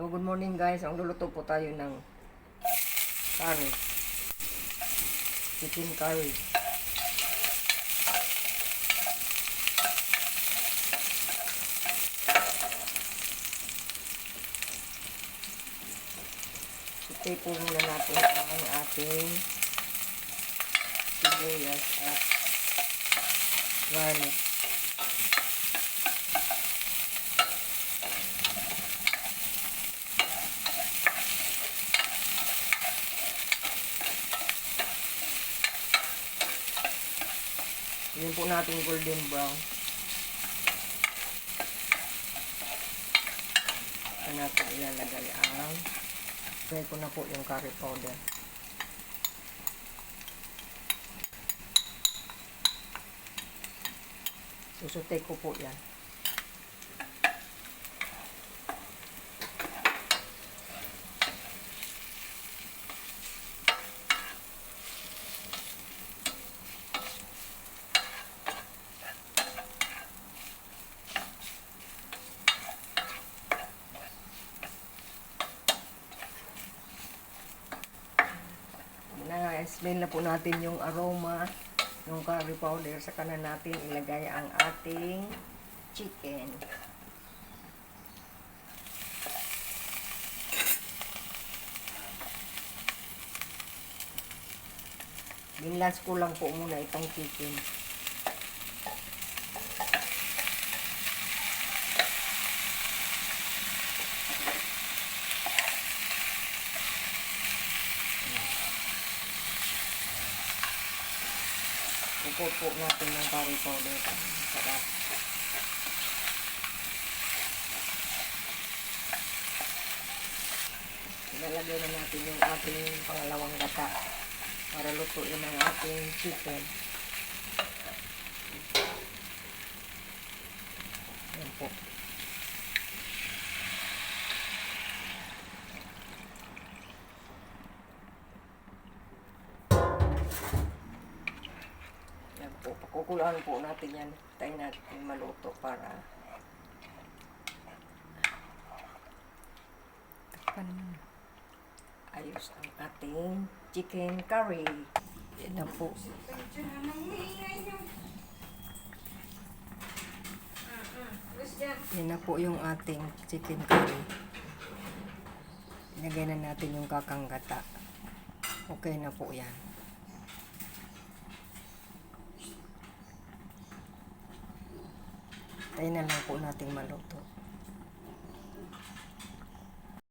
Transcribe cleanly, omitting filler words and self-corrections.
So, good morning guys. Ang luluto po tayo ng curry. Chicken curry. Itay po muna natin ang ating sibuyas at garlic. Yun po natin golden brown. Saan natin ilalagay ang try ko na po yung curry powder. Susutay ko po yan. Na-explain na po natin yung aroma ng curry powder. Saka na natin ilagay ang ating chicken. Binlance ko lang po muna itong chicken. Upot po natin ng curry powder. Sarap. Ilalagay na natin yung ating pangalawang gata para lutuin ang ating chicken. Ayan po. Pakukuluan po natin yan. Tayo natin maluto para ayos ang ating chicken curry. Yan na po. Yan na po yung ating chicken curry. Ilagay na natin yung kakanggata. Okay na po yan. Tayo na lang po nating maluto.